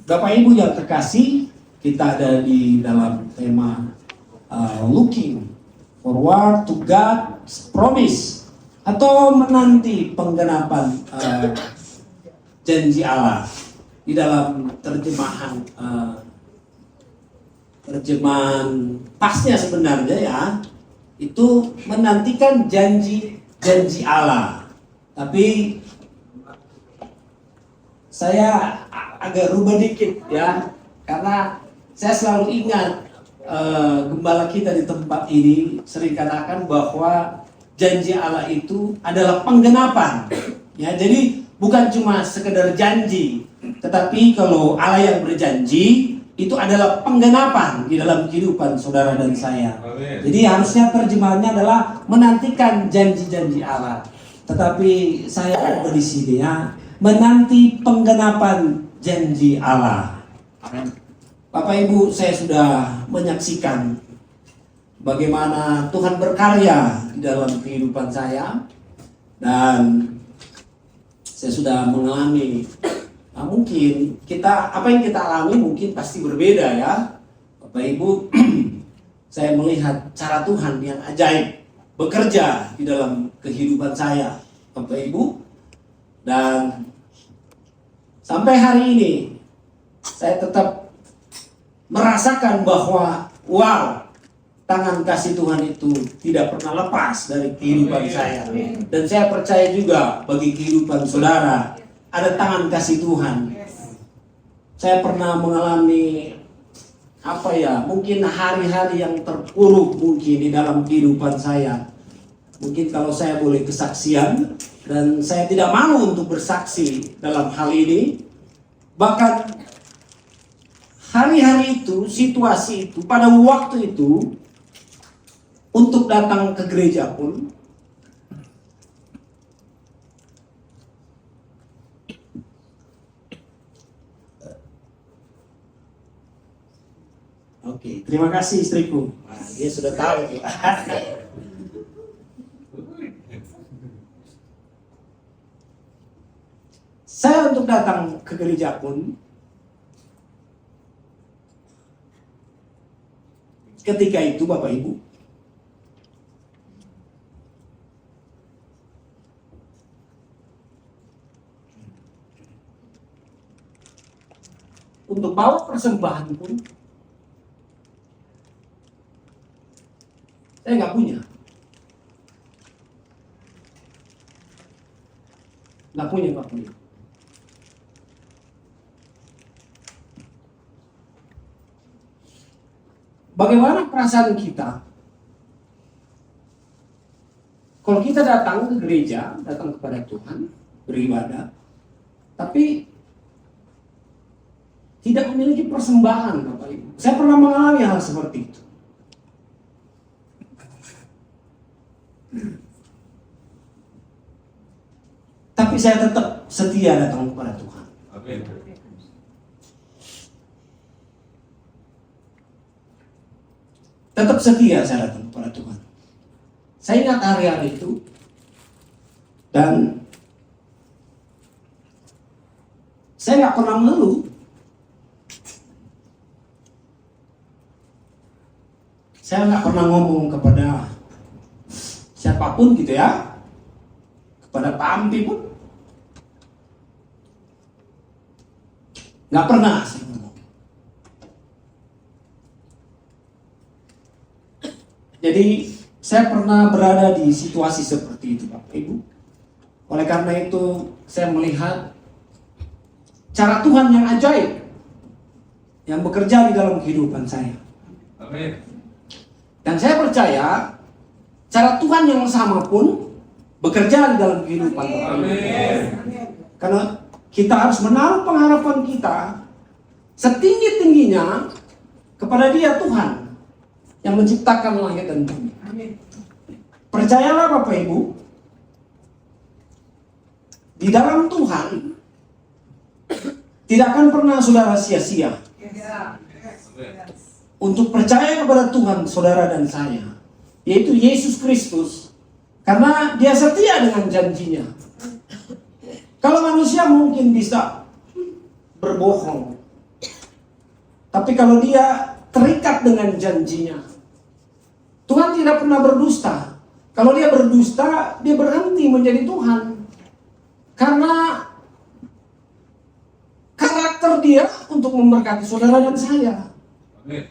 Bapak Ibu yang terkasih, kita ada di dalam tema looking forward to God's promise, atau menanti penggenapan janji Allah. Di dalam terjemahan pasnya sebenarnya ya, itu menantikan janji Allah. Tapi saya agak rubah dikit ya, karena saya selalu ingat gembala kita di tempat ini sering katakan bahwa janji Allah itu adalah penggenapan. Ya, jadi bukan cuma sekedar janji, tetapi kalau Allah yang berjanji itu adalah penggenapan di dalam kehidupan saudara dan saya. Jadi harusnya terjemahannya adalah menantikan janji-janji Allah. Tetapi saya di sini ya, menanti penggenapan janji Allah. Bapak Ibu, saya sudah menyaksikan bagaimana Tuhan berkarya di dalam kehidupan saya, dan saya sudah mengalami, mungkin apa yang kita alami mungkin pasti berbeda ya Bapak Ibu. Saya melihat cara Tuhan yang ajaib bekerja di dalam kehidupan saya Bapak Ibu, dan sampai hari ini saya tetap merasakan bahwa tangan kasih Tuhan itu tidak pernah lepas dari kehidupan saya. Dan saya percaya juga bagi kehidupan saudara ada tangan kasih Tuhan. Saya pernah mengalami mungkin hari-hari yang terpuruk mungkin di dalam kehidupan saya. Mungkin kalau saya boleh kesaksian, dan saya tidak malu untuk bersaksi dalam hal ini. Bahkan hari-hari itu, situasi itu, pada waktu itu, untuk datang ke gereja pun oke, terima kasih istriku. Nah, dia sudah tahu. Saya untuk datang ke gereja pun, ketika itu Bapak Ibu, untuk bawa persembahan pun saya nggak punya. Nggak punya. Bagaimana perasaan kita kalau kita datang ke gereja, datang kepada Tuhan, beribadah, tapi tidak memiliki persembahan, Bapak Ibu? Saya pernah mengalami hal seperti itu. Tapi saya tetap setia datang kepada Tuhan. Amin. Tetap setia saya datang kepada Tuhan. Saya ingat hari-hari itu, dan saya nggak pernah mengeluh. Saya nggak pernah ngomong kepada siapapun gitu ya, kepada Pak Ampi pun nggak pernah saya ngomong. Jadi saya pernah berada di situasi seperti itu Bapak Ibu. Oleh karena itu saya melihat cara Tuhan yang ajaib yang bekerja di dalam kehidupan saya. Amin. Dan saya percaya cara Tuhan yang sama pun bekerja di dalam kehidupan kita. Amin. Karena kita harus menaruh pengharapan kita setinggi-tingginya kepada Dia, Tuhan yang menciptakan langit dan bumi. Amin. Percayalah Bapak Ibu, di dalam Tuhan tidak akan pernah saudara sia-sia. Untuk percaya kepada Tuhan saudara dan saya, yaitu Yesus Kristus, karena Dia setia dengan janjinya. Kalau manusia mungkin bisa berbohong, Tapi kalau dia terikat dengan janjinya, Tuhan tidak pernah berdusta. Kalau dia berdusta, dia berhenti menjadi Tuhan. Karena karakter dia untuk memberkati saudara dan saya.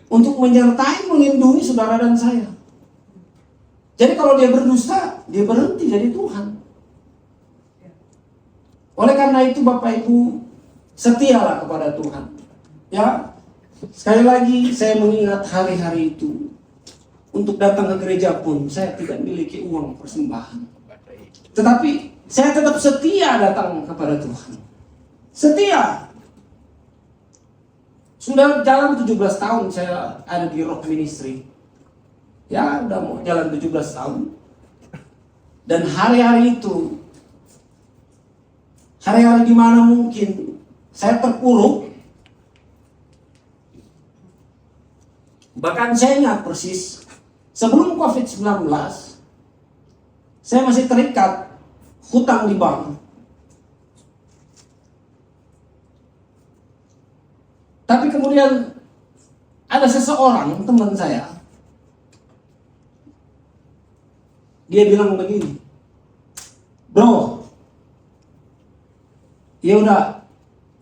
Untuk menyertai, melindungi saudara dan saya. Jadi kalau dia berdusta, dia berhenti jadi Tuhan. Oleh karena itu Bapak Ibu, setialah kepada Tuhan. Ya, sekali lagi saya mengingat hari-hari itu. Untuk datang ke gereja pun saya tidak memiliki uang persembahan. Tetapi saya tetap setia datang kepada Tuhan. Setia. Sudah jalan 17 tahun saya ada di Rock Ministry. Ya, udah mau jalan 17 tahun. Dan hari-hari itu, hari-hari di mana mungkin saya terpuruk. Bahkan saya ingat persis, sebelum COVID-19, saya masih terikat hutang di bank. Tapi kemudian ada seseorang, teman saya, dia bilang begini, bro, ya udah,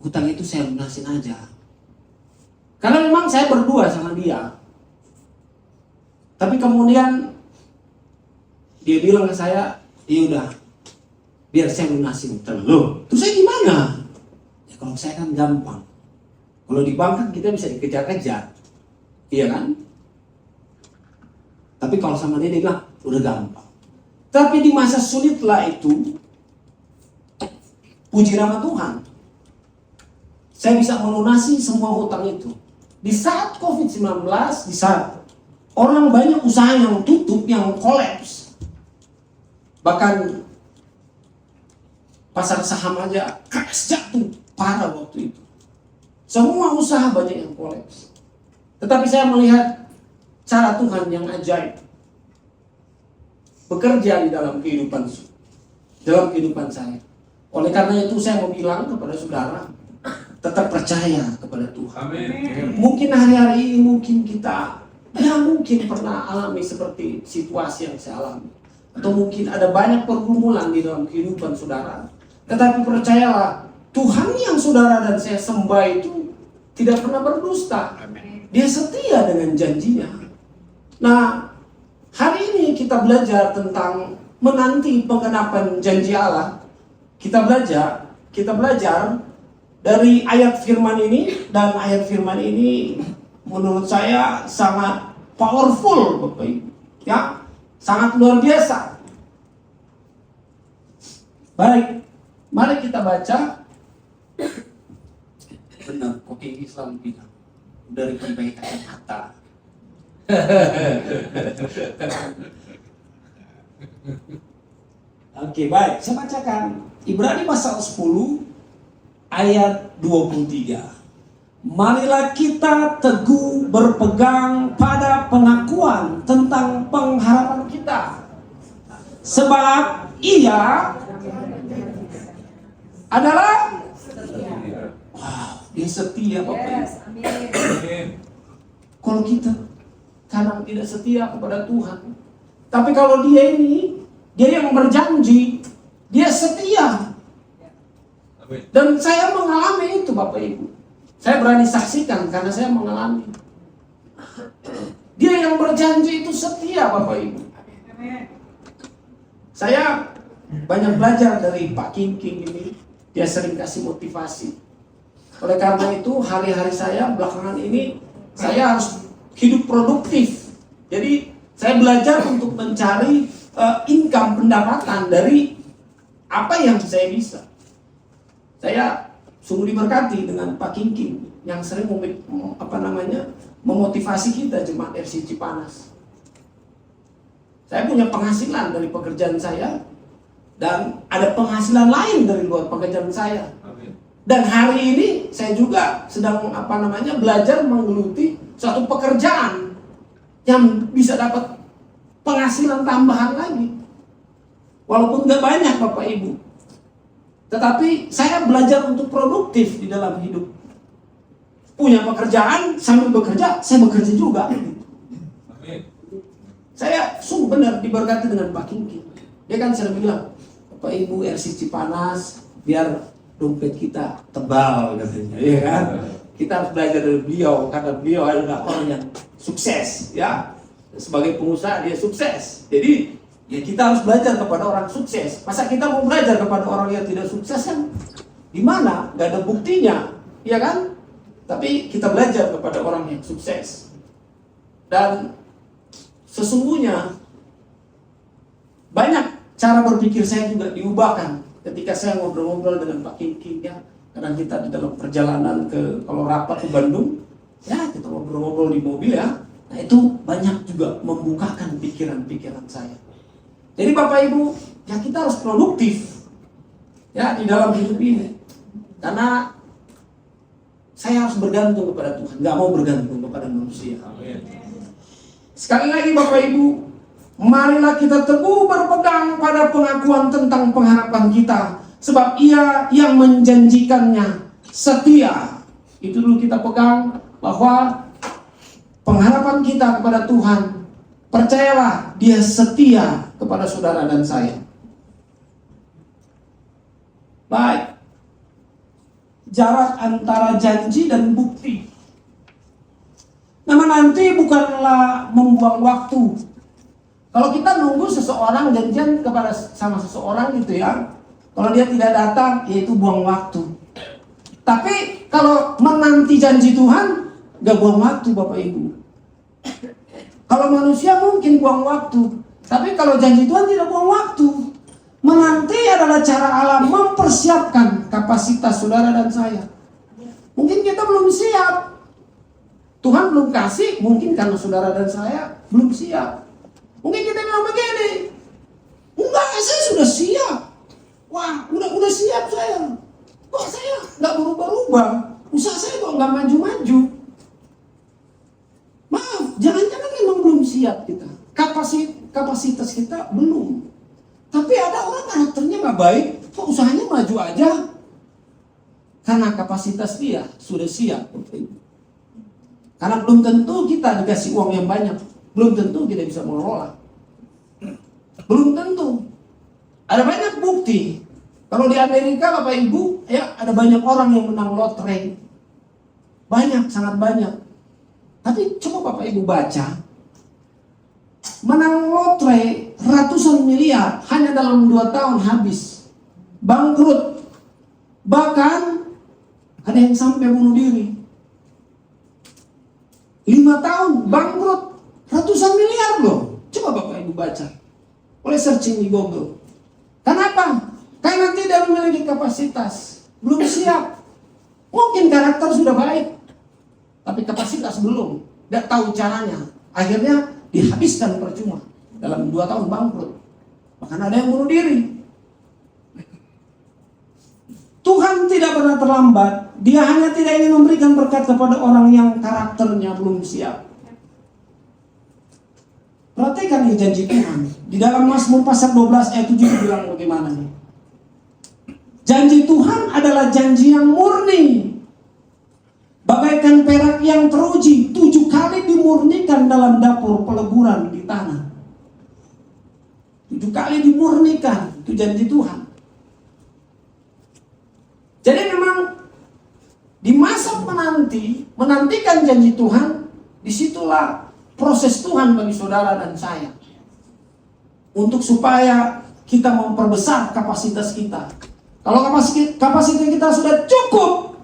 hutang itu saya lunasin aja. Karena memang saya berdua sama dia. Tapi kemudian dia bilang ke saya, ya udah, biar saya lunasin. Loh, terus saya gimana? Ya kalau saya kan gampang. Kalau di bank kan kita bisa dikejar-kejar, iya kan? Tapi kalau sama dia bilang, udah gampang. Tapi di masa sulitlah itu, puji nama Tuhan, saya bisa melunasi semua hutang itu. Di saat COVID-19, di saat orang banyak usaha yang tutup, yang kolaps, bahkan pasar saham aja crash, jatuh parah waktu itu. Semua usaha banyak yang kolaps. Tetapi saya melihat cara Tuhan yang ajaib bekerja di dalam kehidupan saya. Oleh karena itu saya mau bilang kepada saudara, tetap percaya kepada Tuhan. Amin. Mungkin hari-hari ini mungkin kita mungkin pernah alami seperti situasi yang saya alami. Atau mungkin ada banyak pergumulan di dalam kehidupan saudara. Tetapi percayalah, Tuhan yang saudara dan saya sembah itu tidak pernah berdusta. Dia setia dengan janjinya. Nah, hari ini kita belajar tentang menanti penggenapan janji Allah. Kita belajar dari ayat firman ini, dan ayat firman ini menurut saya sangat powerful, Bapak Ibu. Ya, sangat luar biasa. Baik, mari kita baca. Benar, oke, Islam bilang dari kebaikan kata. Oke, baik, saya bacakan Ibrani pasal 10 ayat 23. Marilah kita teguh berpegang pada pengakuan tentang pengharapan kita, sebab Ia adalah Dia setia, Bapak. Kalau kita kadang tidak setia kepada Tuhan, tapi kalau Dia yang berjanji, Dia setia. Dan saya mengalami itu, Bapak Ibu. Saya berani saksikan karena saya mengalami. Dia yang berjanji itu setia, Bapak Ibu. Saya banyak belajar dari Pak King ini. Dia sering kasih motivasi. Oleh karena itu, hari-hari saya belakangan ini, saya harus hidup produktif. Jadi, saya belajar untuk mencari income, pendapatan dari apa yang saya bisa. Saya sungguh diberkati dengan Pak King yang sering memotivasi kita jemaat RC Cipanas. Saya punya penghasilan dari pekerjaan saya, dan ada penghasilan lain dari luar pekerjaan saya. Dan hari ini saya juga sedang belajar menggeluti suatu pekerjaan yang bisa dapat penghasilan tambahan lagi. Walaupun gak banyak, Bapak Ibu. Tetapi saya belajar untuk produktif di dalam hidup. punya pekerjaan, sambil bekerja, saya bekerja juga. Saya sungguh benar diberkati dengan Pak Kingki. Dia kan sering bilang, Bapak Ibu RCC Panas, biar dompet kita tebal katanya, iya kan? Kita harus belajar dari beliau, karena beliau adalah orang yang sukses, ya. Sebagai pengusaha dia sukses. Jadi ya kita harus belajar kepada orang sukses. Masa kita mau belajar kepada orang yang tidak sukses kan? Gimana? Gak ada buktinya, ya kan? Tapi kita belajar kepada orang yang sukses. Dan sesungguhnya banyak cara berpikir saya juga diubahkan ketika saya ngobrol-ngobrol dengan Pak Kingki, ya. Kadang kita di dalam perjalanan kalau rapat ke Bandung, ya kita ngobrol-ngobrol di mobil, ya. Nah itu banyak juga membukakan pikiran-pikiran saya. Jadi Bapak Ibu, ya kita harus produktif, ya, di dalam hidup ini. Karena saya harus bergantung kepada Tuhan, nggak mau bergantung kepada manusia. Sekali lagi Bapak Ibu, marilah kita teguh berpegang pada pengakuan tentang pengharapan kita, sebab Ia yang menjanjikannya setia. Itu dulu kita pegang, bahwa pengharapan kita kepada Tuhan, percayalah Dia setia kepada saudara dan saya. Baik, jarak antara janji dan bukti. Nah, menanti bukanlah membuang waktu. Kalau kita nunggu seseorang janjian sama seseorang gitu, ya, kalau dia tidak datang, ya itu buang waktu. Tapi kalau menanti janji Tuhan, gak buang waktu Bapak Ibu. Kalau manusia mungkin buang waktu, tapi kalau janji Tuhan tidak buang waktu. Menanti adalah cara Allah mempersiapkan kapasitas saudara dan saya. Mungkin kita belum siap, Tuhan belum kasih, mungkin karena saudara dan saya belum siap. Mungkin kita bilang begini, enggak, saya sudah siap. Wah, udah siap saya. Kok saya nggak berubah-ubah? Usaha saya kok nggak maju-maju? Maaf, jangan-jangan memang belum siap kita. Kapasitas kita belum. Tapi ada orang karakternya nggak baik, kok usahanya maju aja? Karena kapasitas dia sudah siap. Karena belum tentu kita dikasih uang yang banyak, belum tentu kita bisa mengelola. Belum tentu. Ada banyak bukti. Kalau di Amerika Bapak Ibu, ya, ada banyak orang yang menang lotre. Banyak, sangat banyak. Tapi coba Bapak Ibu baca, menang lotre ratusan miliar hanya dalam 2 tahun habis, bangkrut. Bahkan ada yang sampai bunuh diri. 5 tahun bangkrut, ratusan miliar loh. Coba Bapak Ibu baca, boleh searching di Google. Kenapa? Karena tidak memiliki kapasitas, belum siap. Mungkin karakter sudah baik, tapi kapasitas belum, tidak tahu caranya. Akhirnya dihabiskan percuma. Dalam 2 tahun bangkrut. Bahkan ada yang bunuh diri. Tuhan tidak pernah terlambat. Dia hanya tidak ingin memberikan berkat kepada orang yang karakternya belum siap. Perhatikan nih janji Tuhan. Di dalam Mazmur pasal 12 ayat 7 bilang bagaimana nih? Janji Tuhan adalah janji yang murni, bagaikan perak yang teruji, 7 kali dimurnikan dalam dapur peleburan di tanah. 7 kali dimurnikan, itu janji Tuhan. Jadi memang di masa menantikan janji Tuhan, disitulah proses Tuhan bagi saudara dan saya. Untuk supaya kita memperbesar kapasitas kita. Kalau kapasitas kita sudah cukup,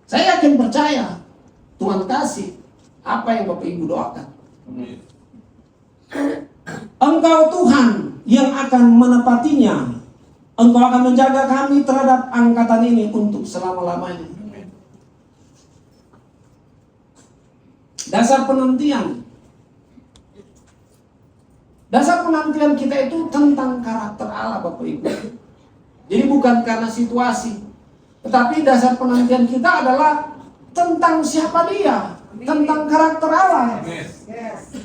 saya yakin percaya Tuhan kasih apa yang Bapak Ibu doakan. Engkau Tuhan yang akan menepatinya. Engkau akan menjaga kami terhadap angkatan ini untuk selama-lamanya. Dasar penantian. Dasar penantian kita itu tentang karakter Allah Bapak Ibu. Jadi bukan karena situasi, tetapi dasar penantian kita adalah tentang siapa Dia, tentang karakter Allah.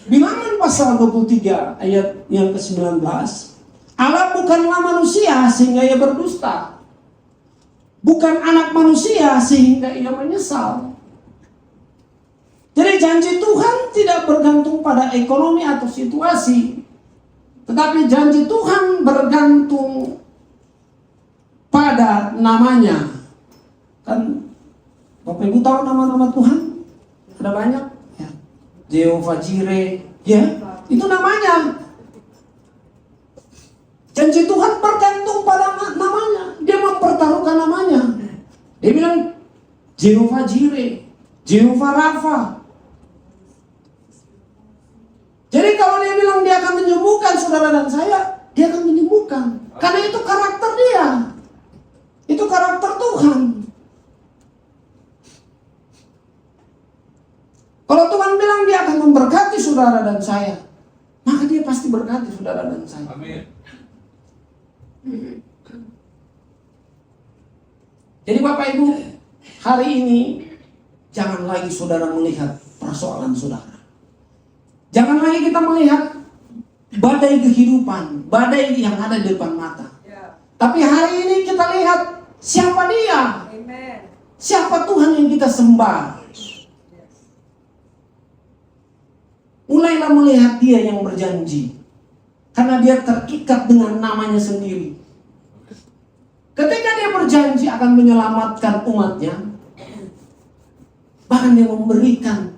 Bilangan pasal 23 ayat yang ke-19. Allah bukanlah manusia sehingga Ia berdusta, bukan anak manusia sehingga Ia menyesal. Jadi janji Tuhan tidak bergantung pada ekonomi atau situasi, tetapi janji Tuhan bergantung pada namanya. Kan Bapak Ibu tahu nama-nama Tuhan? Ada banyak ya. Jehovah Jireh, ya, itu namanya. Janji Tuhan bergantung pada namanya. Dia mempertaruhkan namanya. Dia bilang Jehovah Jireh, Jehovah Rafa. Jadi kalau dia bilang dia akan menyembuhkan saudara dan saya, dia akan menyembuhkan. Karena itu karakter dia. Itu karakter Tuhan. Kalau Tuhan bilang dia akan memberkati saudara dan saya, maka dia pasti berkati saudara dan saya. Amin. Jadi Bapak Ibu, hari ini jangan lagi saudara melihat persoalan saudara. Jangan lagi kita melihat badai kehidupan, badai yang ada di depan mata. Tapi hari ini kita lihat siapa dia. Siapa Tuhan yang kita sembah. Mulailah melihat dia yang berjanji. Karena dia terikat dengan namanya sendiri. Ketika dia berjanji akan menyelamatkan umatnya, bahkan dia memberikan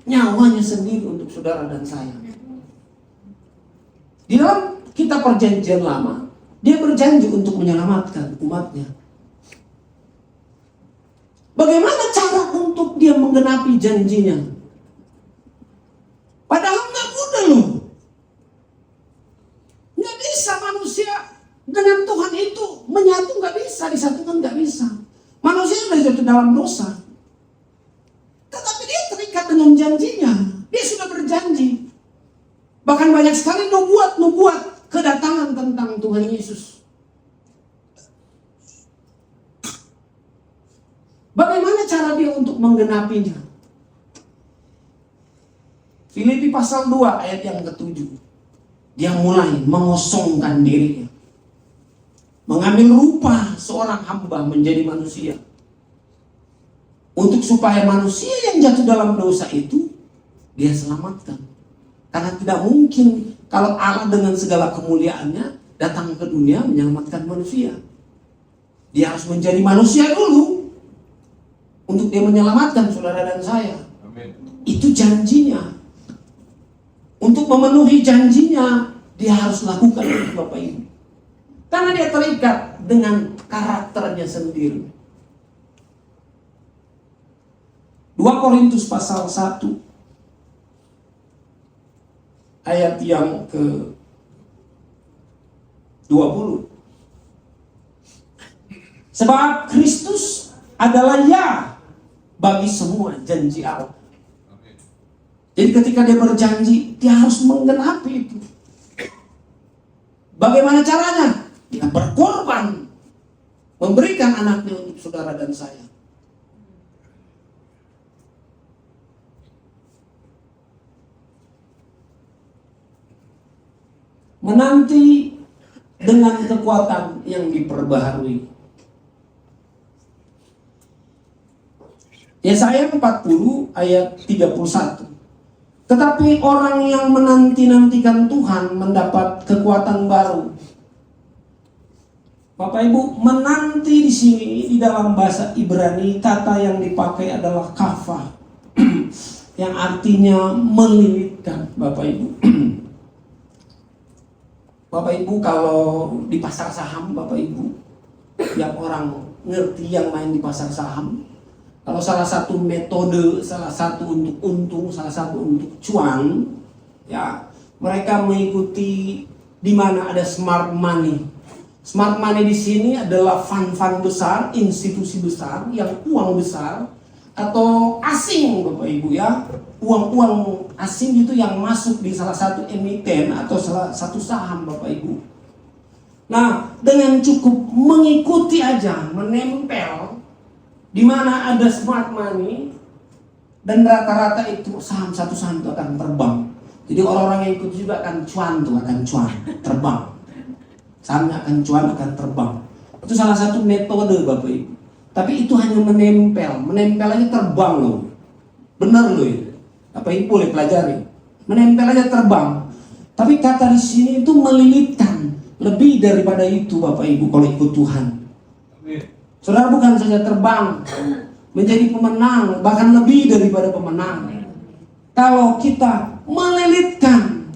nyawanya sendiri untuk saudara dan saya. Di dalam kitab perjanjian lama, dia berjanji untuk menyelamatkan umatnya. Bagaimana cara untuk dia menggenapi janjinya? Padahal nggak mudah loh. Nggak bisa manusia dengan Tuhan itu menyatu, nggak bisa, disatukan nggak bisa. Manusia sudah jatuh dalam dosa. Tetapi dia terikat dengan janjinya. Dia sudah berjanji. Bahkan banyak sekali nubuat kedatangan tentang Tuhan Yesus. Bagaimana cara dia untuk menggenapinya? Filipi pasal 2 ayat yang ke-7. Dia mulai mengosongkan dirinya. Mengambil rupa seorang hamba menjadi manusia. Untuk supaya manusia yang jatuh dalam dosa itu dia selamatkan. Karena tidak mungkin kalau Allah dengan segala kemuliaannya datang ke dunia menyelamatkan manusia. Dia harus menjadi manusia dulu untuk dia menyelamatkan saudara dan saya. Amin. Itu janjinya. Untuk memenuhi janjinya, dia harus lakukan itu Bapak Ibu. Karena dia terikat dengan karakternya sendiri. 2 Korintus pasal 1 ayat yang ke-20. Sebab Kristus adalah ya bagi semua janji Allah. Jadi ketika dia berjanji, dia harus menggenapi itu. Bagaimana caranya? Dia berkorban, memberikan anaknya untuk saudara dan saya. Menanti dengan kekuatan yang diperbaharui. Yesaya 40 ayat 31. Tetapi orang yang menanti-nantikan Tuhan mendapat kekuatan baru. Bapak Ibu, menanti di sini di dalam bahasa Ibrani kata yang dipakai adalah kafah, yang artinya melilitkan, Bapak Ibu. Bapak Ibu kalau di pasar saham, Bapak Ibu, yang orang ngerti yang main di pasar saham, kalau salah satu metode, salah satu untuk untung, salah satu untuk cuan, ya mereka mengikuti di mana ada smart money. Smart money di sini adalah fund-fund besar, institusi besar, yang uang besar atau asing, Bapak Ibu ya, uang-uang asing itu yang masuk di salah satu emiten atau salah satu saham, Bapak Ibu. Nah, dengan cukup mengikuti aja, menempel di mana ada smart money, dan rata-rata itu satu saham itu akan terbang. Jadi orang-orang yang ikut juga akan cuan, terbang. Sahamnya akan cuan, akan terbang. Itu salah satu metode Bapak Ibu. Tapi itu hanya menempel aja terbang loh. Benar loh itu. Bapak Ibu boleh pelajari. Menempel aja terbang. Tapi kata di sini itu melilitkan. Lebih daripada itu Bapak Ibu kalau ikut Tuhan. Saudara bukan saja terbang, menjadi pemenang, bahkan lebih daripada pemenang. Kalau kita melilitkan.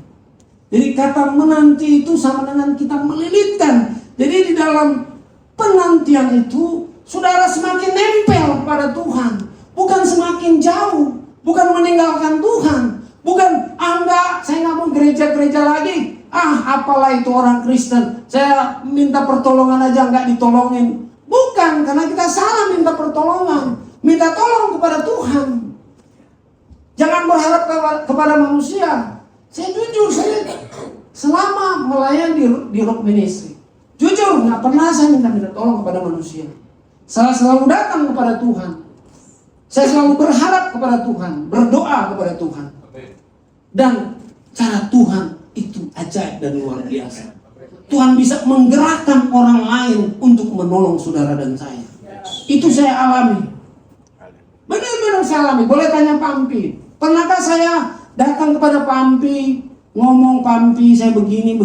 Jadi kata menanti itu sama dengan kita melilitkan. Jadi di dalam penantian itu, saudara semakin nempel pada Tuhan. Bukan semakin jauh. Bukan meninggalkan Tuhan. Bukan, enggak, saya nggak mau gereja-gereja lagi. Apalah itu orang Kristen. Saya minta pertolongan aja nggak ditolongin. Bukan, karena kita salah minta pertolongan. Minta tolong kepada Tuhan. Jangan berharap kepada manusia. Saya jujur, saya selama melayani di Rock Ministry, jujur nggak pernah saya minta tolong kepada manusia. Saya selalu datang kepada Tuhan. Saya selalu berharap kepada Tuhan, berdoa kepada Tuhan. Dan cara Tuhan itu ajaib dan luar biasa. Tuhan bisa menggerakkan orang lain untuk menolong saudara dan saya. Itu saya alami. Benar-benar saya alami. Boleh tanya Pak Ampi. Pernahkah saya datang kepada Pak Ampi, ngomong Pak Ampi saya begini.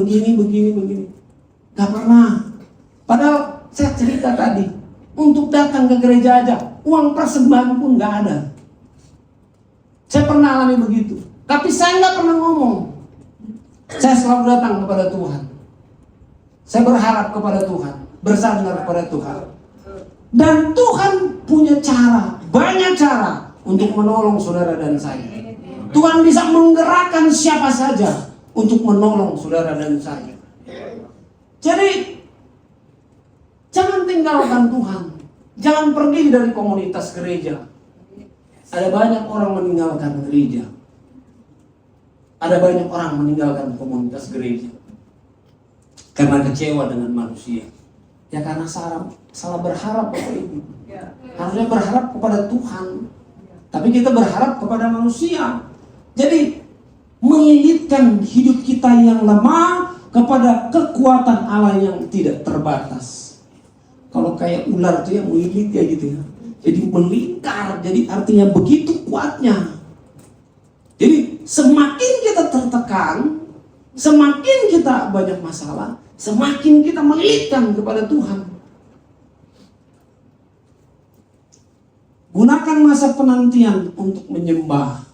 Gak pernah. Padahal saya cerita tadi, untuk datang ke gereja aja, uang persembahan pun gak ada. Saya pernah alami begitu. Tapi saya gak pernah ngomong. Saya selalu datang kepada Tuhan. Saya berharap kepada Tuhan, bersandar kepada Tuhan. Dan Tuhan punya cara, banyak cara untuk menolong saudara dan saya. Tuhan bisa menggerakkan siapa saja untuk menolong saudara dan saya. Jadi, jangan tinggalkan Tuhan. Jangan pergi dari komunitas gereja. Ada banyak orang meninggalkan gereja. Ada banyak orang meninggalkan komunitas gereja karena kecewa dengan manusia. Ya karena salah berharap Bapak Ibu. Harusnya berharap kepada Tuhan. Tapi kita berharap kepada manusia. Jadi melilitkan hidup kita yang lemah kepada kekuatan Allah yang tidak terbatas. Kalau kayak ular itu yang melilit ya gitu ya. Jadi melingkar, jadi artinya begitu kuatnya. Jadi semakin kita tertekan, semakin kita banyak masalah, semakin kita melilitkan kepada Tuhan. Gunakan masa penantian untuk menyembah.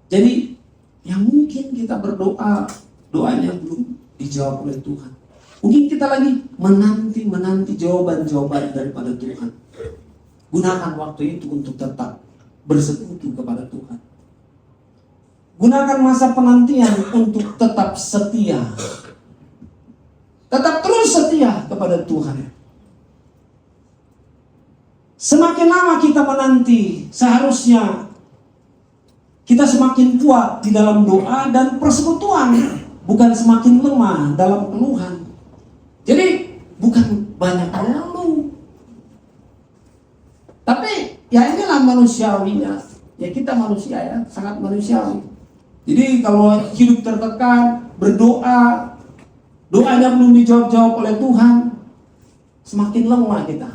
Jadi yang mungkin kita berdoa, doanya belum dijawab oleh Tuhan. Mungkin kita lagi menanti jawaban-jawaban daripada Tuhan. Gunakan waktu itu untuk tetap bersekutu kepada Tuhan. Gunakan masa penantian untuk tetap setia. Tetap terus setia kepada Tuhan. Semakin lama kita menanti, seharusnya kita semakin kuat di dalam doa dan persekutuan, bukan semakin lemah dalam keluhan. Jadi bukan banyak mengeluh, tapi ya inilah manusiawinya. Ya kita manusia ya, sangat manusiawi. Jadi kalau hidup tertekan, berdoa, doanya belum dijawab-jawab oleh Tuhan, semakin lemah kita.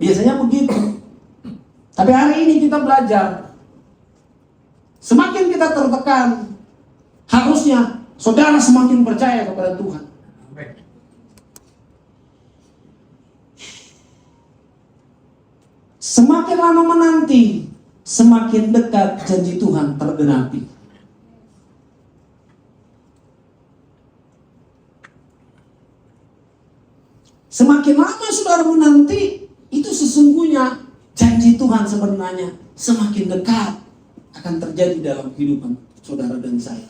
Biasanya begitu. Tapi hari ini kita belajar, semakin kita tertekan, harusnya saudara semakin percaya kepada Tuhan. Semakin lama menanti, semakin dekat janji Tuhan tergenapi. Semakin lama saudara menanti, itu sesungguhnya janji Tuhan sebenarnya semakin dekat akan terjadi dalam kehidupan saudara dan saya.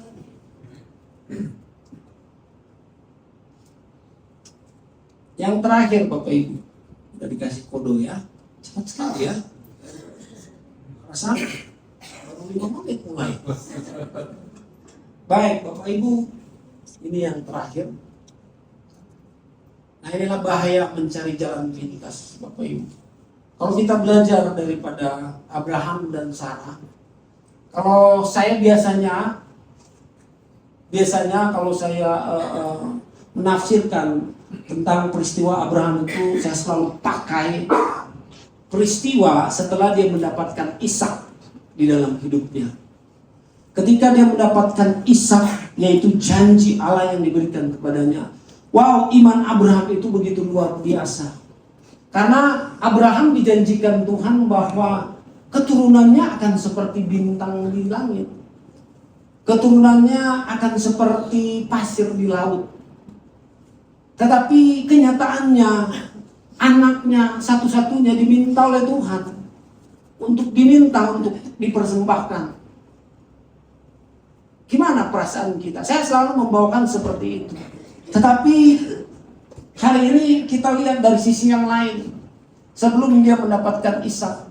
Yang terakhir Bapak Ibu, udah dikasih kode ya. Cepat sekali ya. Rasa baru 5 menit mulai. Baik Bapak Ibu, ini yang terakhir. Nah inilah bahaya mencari jalan pintas Bapak Ibu. Kalau kita belajar daripada Abraham dan Sarah, kalau saya biasanya kalau saya menafsirkan tentang peristiwa Abraham itu, saya selalu pakai peristiwa setelah dia mendapatkan Ishak di dalam hidupnya. Ketika dia mendapatkan Ishak, yaitu janji Allah yang diberikan kepadanya. Wow, iman Abraham itu begitu luar biasa. Karena Abraham dijanjikan Tuhan bahwa keturunannya akan seperti bintang di langit. Keturunannya akan seperti pasir di laut. Tetapi kenyataannya anaknya satu-satunya diminta oleh Tuhan untuk dipersembahkan. Gimana perasaan kita? Saya selalu membawakan seperti itu. Tetapi hari ini kita lihat dari sisi yang lain. Sebelum dia mendapatkan Ishak,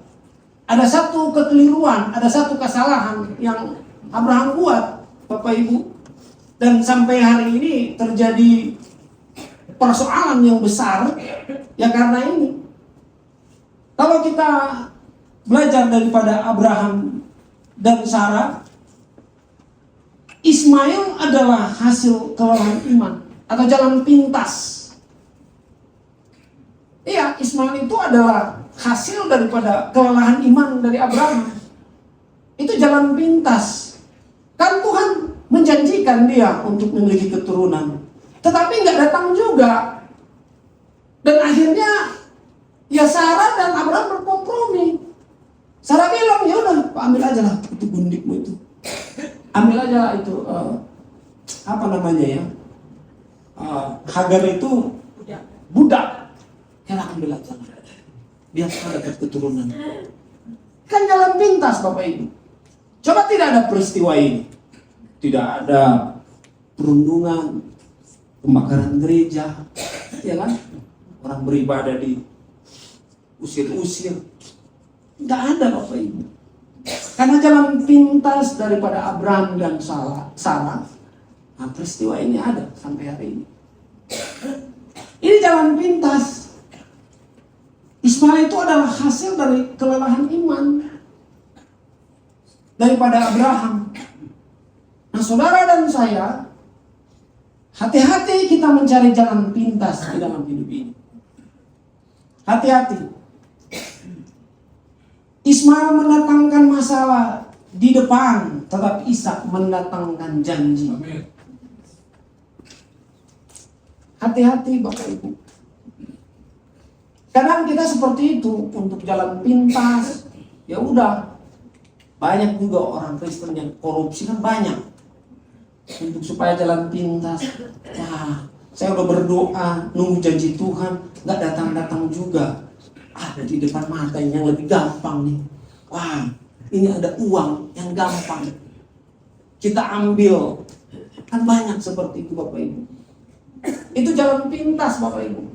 ada satu kekeliruan, ada satu kesalahan yang Abraham buat, Bapak Ibu. Dan sampai hari ini terjadi persoalan yang besar, ya karena ini. Kalau kita belajar daripada Abraham dan Sarah, Ismail adalah hasil kelelahan iman atau jalan pintas. Iya, Ismail itu adalah hasil daripada kelelahan iman dari Abraham. Itu jalan pintas. Kan Tuhan menjanjikan dia untuk memiliki keturunan, tetapi nggak datang juga. Dan akhirnya ya Sarah dan Abraham berkompromi. Sarah bilang, ya udah, ambil aja lah itu gundikmu itu. Ambil aja lah itu apa namanya ya? Hagar itu budak. Ya ambil aja lah. Biar dapat keturunan. Kan jalan pintas Bapak Ibu. Coba tidak ada peristiwa ini. Tidak ada perundungan, pembakaran gereja, ya kan? Orang beribadah di usir-usir. Tidak ada Bapak Ibu. Karena jalan pintas daripada Abraham dan Sarah, nah peristiwa ini ada sampai hari ini. Ini jalan pintas. Ismail itu adalah hasil dari kelelahan iman daripada Abraham. Nah saudara dan saya, hati-hati kita mencari jalan pintas di dalam hidup ini. Hati-hati. Ismail mendatangkan masalah di depan, tetapi Ishak mendatangkan janji. Hati-hati Bapak Ibu. Kadang kita seperti itu untuk jalan pintas. Ya udah, banyak juga orang Kristen yang korupsi kan banyak. Untuk supaya jalan pintas. Wah, saya udah berdoa, nunggu janji Tuhan, nggak datang-datang juga. Ada di depan mata yang lebih gampang nih. Wah, ini ada uang yang gampang. Kita ambil. Kan banyak seperti itu Bapak Ibu. Itu jalan pintas Bapak Ibu.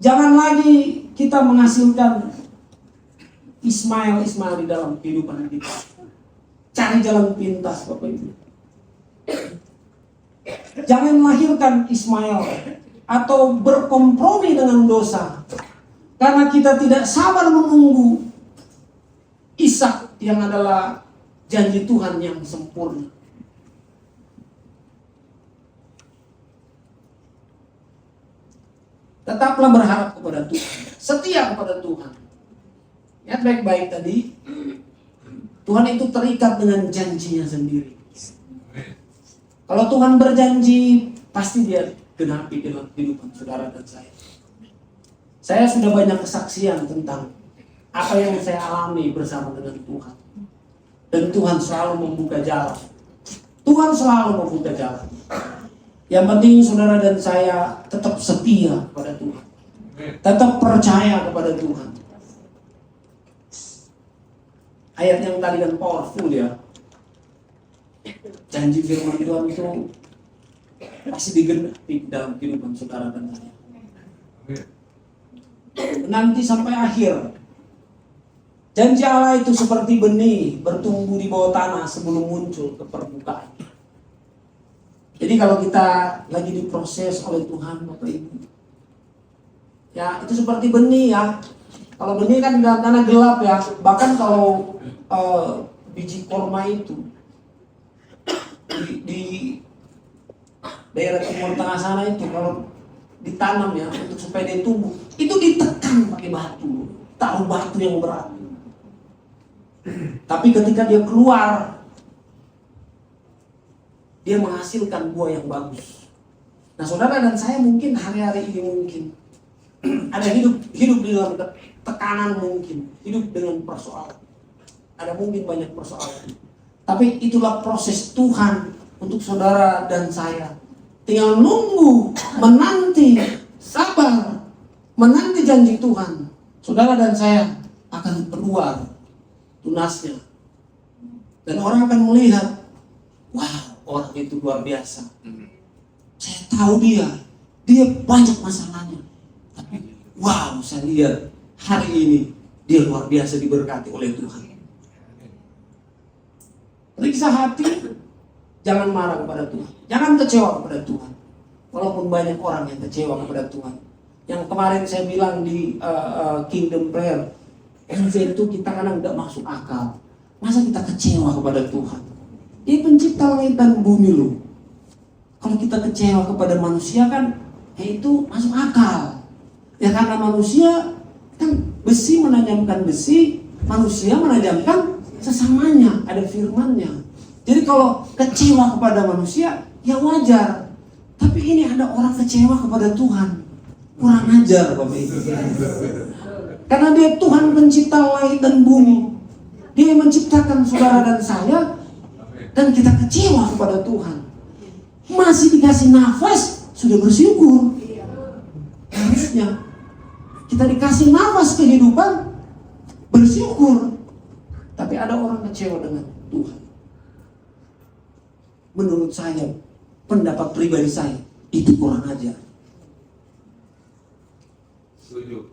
Jangan lagi kita menghasilkan Ismail di dalam kehidupan kita. Cari jalan pintas Bapak Ibu. Jangan melahirkan Ismail atau berkompromi dengan dosa. Karena kita tidak sabar menunggu Ishak yang adalah janji Tuhan yang sempurna. Tetaplah berharap kepada Tuhan, setia kepada Tuhan. Lihat baik-baik tadi, Tuhan itu terikat dengan janjinya sendiri. Kalau Tuhan berjanji, pasti dia genapi dalam kehidupan saudara dan saya. Saya sudah banyak kesaksian tentang apa yang saya alami bersama dengan Tuhan. Dan Tuhan selalu membuka jalan. Tuhan selalu membuka jalan. Yang penting saudara dan saya tetap setia kepada Tuhan. Tetap percaya kepada Tuhan. Ayat yang tadi kan powerful ya. Janji firman Tuhan itu pasti digenapi dalam kehidupan saudara dan saya. Nanti sampai akhir. Janji Allah itu seperti benih bertumbuh di bawah tanah sebelum muncul ke permukaan. Jadi kalau kita lagi diproses oleh Tuhan Bapak Ibu, ya itu seperti benih ya. Kalau benih kan di dalam tanah gelap ya. Bahkan kalau biji korma itu di daerah timur tengah sana itu kalau ditanam ya untuk supaya dia tumbuh, itu ditekan pakai batu, taruh batu yang berat. Tapi ketika dia keluar, dia menghasilkan buah yang bagus. Nah saudara dan saya mungkin hari-hari ini mungkin ada hidup di dalam tekanan, mungkin hidup dengan persoalan. Ada mungkin banyak persoalan. Tapi itulah proses Tuhan untuk saudara dan saya. Tinggal nunggu, menanti, sabar, menanti janji Tuhan. Saudara dan saya akan keluar tunasnya. Dan orang akan melihat, wow, orang itu luar biasa. Saya tahu dia banyak masalahnya. Tapi wow, saya lihat hari ini dia luar biasa diberkati oleh Tuhan. Periksa hati, jangan marah kepada Tuhan, jangan kecewa kepada Tuhan. Walaupun banyak orang yang kecewa kepada Tuhan. Yang kemarin saya bilang di Kingdom Prayer, itu kita kadang tidak masuk akal. Masa kita kecewa kepada Tuhan? Dia pencipta langit dan bumi loh. Kalau kita kecewa kepada manusia kan, itu masuk akal. Ya karena manusia kan besi menajamkan besi, manusia menajamkan sesamanya, ada firman-Nya. Jadi kalau kecewa kepada manusia, ya wajar. Tapi ini ada orang kecewa kepada Tuhan, kurang ajar Bapak Ibu. Karena dia Tuhan pencipta langit dan bumi. Dia menciptakan saudara dan saya, dan kita kecewa kepada Tuhan. Masih dikasih nafas, sudah bersyukur. Harusnya kita dikasih nafas kehidupan, bersyukur. Tapi ada orang kecewa dengan Tuhan. Menurut saya, pendapat pribadi saya, itu kurang ajar. Setuju.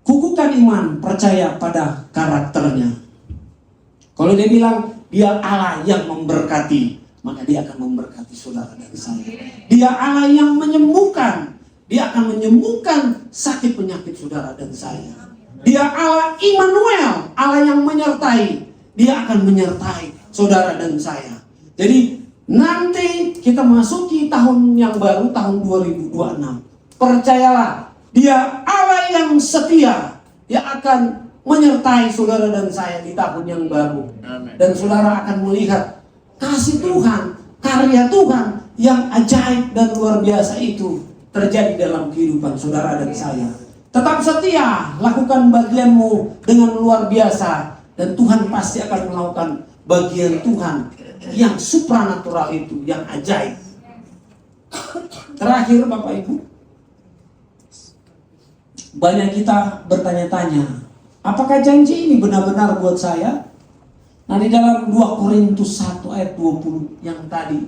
Kukuhkan iman, percaya pada karakternya. Kalau dia bilang, dia Allah yang memberkati, maka dia akan memberkati saudara dan saya. Dia Allah yang menyembuhkan, dia akan menyembuhkan sakit penyakit saudara dan saya. Dia Allah Immanuel, Allah yang menyertai. Dia akan menyertai saudara dan saya. Jadi nanti kita masuki tahun yang baru, tahun 2026. Percayalah, dia Allah yang setia. Dia akan menyertai saudara dan saya di tahun yang baru. Amen. Dan saudara akan melihat kasih Tuhan, karya Tuhan yang ajaib dan luar biasa itu terjadi dalam kehidupan saudara dan saya. Tetap setia, lakukan bagianmu dengan luar biasa, dan Tuhan pasti akan melakukan bagian Tuhan yang supranatural itu, yang ajaib. Terakhir Bapak Ibu, banyak kita bertanya-tanya, apakah janji ini benar-benar buat saya? Nah di dalam 2 Korintus 1 ayat 20 yang tadi,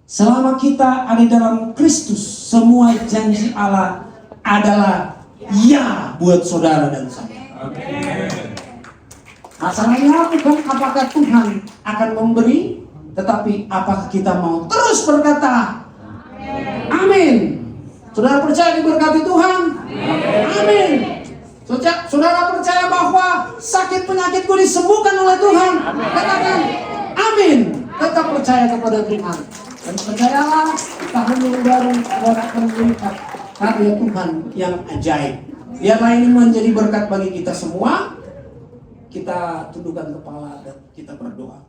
selama kita ada dalam Kristus, semua janji Allah adalah ya buat saudara dan saya. Masalahnya bukan apakah Tuhan akan memberi, tetapi apakah kita mau terus berkata amin. Saudara percaya diberkati Tuhan? Amin. Saudara percaya bahwa sakit penyakitku disembuhkan oleh Tuhan? Katakan amin. Tetap percaya kepada Tuhan. Dan percayalah, tahun yang baru saudara akan melihat karya Tuhan yang ajaib. Biarlah ini menjadi berkat bagi kita semua. Kita tundukkan kepala dan kita berdoa.